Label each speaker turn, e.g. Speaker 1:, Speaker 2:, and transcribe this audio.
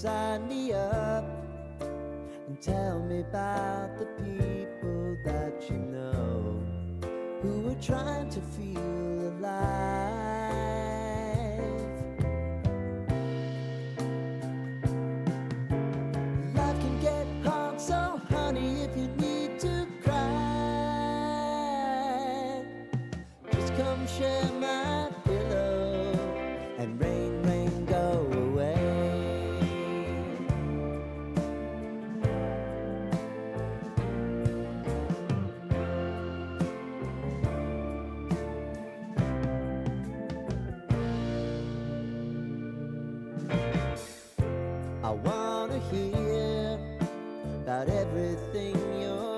Speaker 1: sign me up and tell me about the people that you know who are trying to feel alive. Life can get hard, so honey, if you need to cry, just come share my pillow and rain, rain, go away. I wanna hear about everything you're